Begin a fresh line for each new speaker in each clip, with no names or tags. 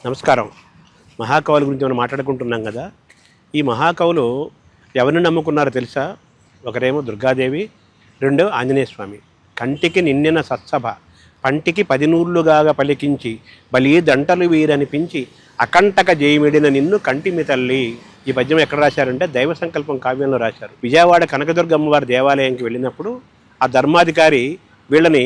నమస్కారం. మహాకవుల గురించి మనం మాట్లాడుకుంటున్నాం కదా. ఈ మహాకవులు ఎవరిని నమ్ముకున్నారో తెలుసా? ఒకరేమో దుర్గాదేవి, రెండో ఆంజనేయ స్వామి. కంటికి నిండిన సత్సభ పంటికి 10 నూర్లుగాగా పలికించి బలి దంటలు వీరనిపించి అకంటక జయమిడిన నిన్ను కంటిమి తల్లి. ఈ పద్యం ఎక్కడ రాశారంటే దైవ సంకల్పం కావ్యంలో రాశారు. విజయవాడ కనకదుర్గమ్మవారి దేవాలయానికి వెళ్ళినప్పుడు ఆ ధర్మాధికారి వీళ్ళని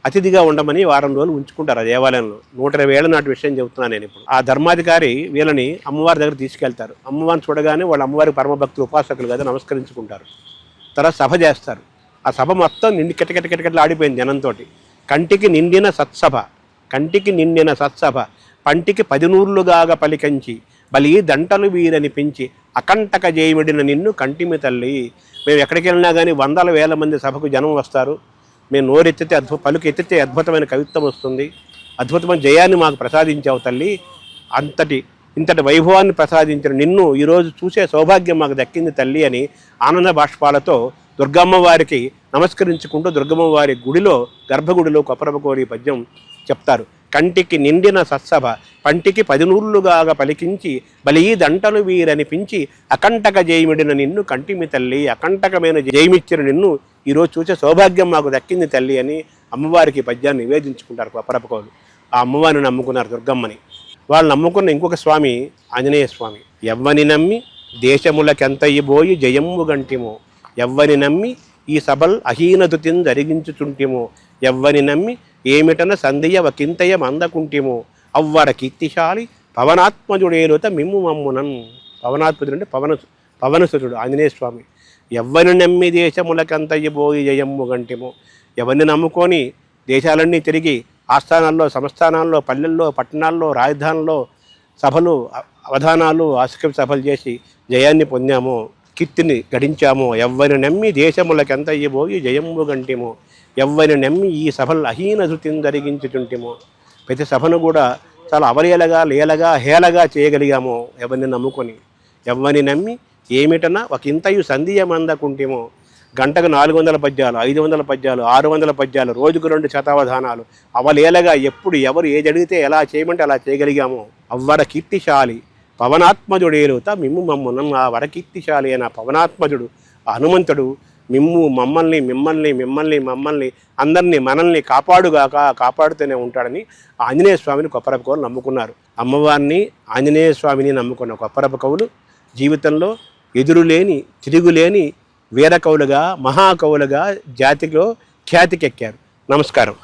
అతిథిగా ఉండమని వారం రోజులు ఉంచుకుంటారు ఆ దేవాలయంలో. 120 ఏళ్ల నాటి విషయం చెబుతున్నాను నేను ఇప్పుడు. ఆ ధర్మాధికారి వీళ్ళని అమ్మవారి దగ్గర తీసుకెళ్తారు. అమ్మవారిని చూడగానే వాళ్ళ అమ్మవారి పరమభక్తులు, ఉపాసకులు కదా, నమస్కరించుకుంటారు. తర్వాత సభ చేస్తారు. ఆ సభ మొత్తం నిండి కిటకిటకిటకిటలు ఆడిపోయింది జనంతో. కంటికి నిండిన సత్సభ, కంటికి నిండిన సత్సభ పంటికి 10 నూర్లుగాగా పలికంచి బలి దంటలు వీరనిపించి అకంటక జయమిడిన నిన్ను కంటిమి తల్లి. మేము ఎక్కడికి వెళ్ళినా కానీ 100,000 మంది సభకు జనం వస్తారు. మేము నోరెత్తితే పలుకు ఎత్తితే అద్భుతమైన కవిత్వం వస్తుంది. అద్భుతమైన జయాన్ని మాకు ప్రసాదించావు తల్లి. ఇంతటి వైభవాన్ని ప్రసాదించిన నిన్ను ఈరోజు చూసే సౌభాగ్యం మాకు దక్కింది తల్లి అని ఆనంద బాష్పాలతో దుర్గమ్మ వారికి నమస్కరించుకుంటూ దుర్గమ్మ వారి గుడిలో, గర్భగుడిలో కొప్పరపకోరి పద్యం చెప్తారు. కంటికి నిండిన సత్సభ పంటికి 10 నూర్లుగాగా పలికించి బలి దంటలు వీరనిపించి అకంటక జయమిడిన నిన్ను కంటిమి తల్లి. అకంటకమైన జయమిచ్చిన నిన్ను ఈరోజు చూసే సౌభాగ్యం మాకు దక్కింది తల్లి అని అమ్మవారికి పద్యాన్ని నివేదించుకుంటారు కొప్పరపకోలు. ఆ అమ్మవారిని నమ్ముకున్నారు దుర్గమ్మని. వాళ్ళు నమ్ముకున్న ఇంకొక స్వామి ఆంజనేయ స్వామి. ఎవ్వని నమ్మి దేశములకెంతయిబోయి జయమ్ము గంటిమో, ఎవ్వని నమ్మి ఈ సభల్ అహీనదుతిన్ జరిగించుచుంటిమో, ఎవ్వని నమ్మి ఏమిటన సంధియ వకింతయ మందకుంటిమో, అవ్వర కీర్తిశాలి పవనాత్మజుడేలుత మిమ్ము మమ్మునన్. పవనాత్మజుడు అంటే పవనసుతుడు ఆంజనేయ స్వామి. ఎవ్వని నమ్మి దేశములకంతయిబోయి జయమ్ము గంటిమో, ఎవరిని నమ్ముకొని దేశాలన్నీ తిరిగి ఆస్థానాల్లో, సంస్థానాల్లో, పల్లెల్లో, పట్టణాల్లో, రాజధానుల్లో సభలు, అవధానాలు, ఆశకం సభలు చేసి జయాన్ని పొందామో, కీర్తిని గడించామో. ఎవ్వరిని నమ్మి దేశములకెంతయిబోయి జయమ్ము గంటిమో, ఎవ్వరిని నమ్మి ఈ సభలు అహీనధృతిని జరిగించుచుంటిమో. ప్రతి సభను కూడా చాలా అవలీలగా, లీలగా, హేళగా చేయగలిగామో ఎవరిని నమ్ముకొని. ఎవ్వరిని నమ్మి ఏమిటనా ఒక ఇంతయు సంధియమందకుంటేమో. గంటకు 400 పద్యాలు, 500 పద్యాలు, 600 పద్యాలు, రోజుకు 2 శతావధానాలు అవలీలగా ఎప్పుడు ఎవరు ఏది అడిగితే ఎలా చేయమంటే అలా చేయగలిగామో. అవ్వర కీర్తిశాలి పవనాత్మజుడేలుత మిమ్ము మమ్మునం. ఆ వరకీర్తిశాలి అయిన పవనాత్మజుడు హనుమంతుడు మమ్మల్ని అందరినీ మనల్ని కాపాడుగాక, కాపాడుతూనే ఉంటాడని ఆంజనేయ స్వామిని కొప్పరపకవులు నమ్ముకున్నారు. అమ్మవారిని, ఆంజనేయ స్వామిని నమ్ముకున్న కొప్పరపకవులు జీవితంలో ఎదురులేని, తిరుగులేని వీరకవులుగా, మహాకవులుగా జాతిలో ఖ్యాతికెక్కారు. నమస్కారం.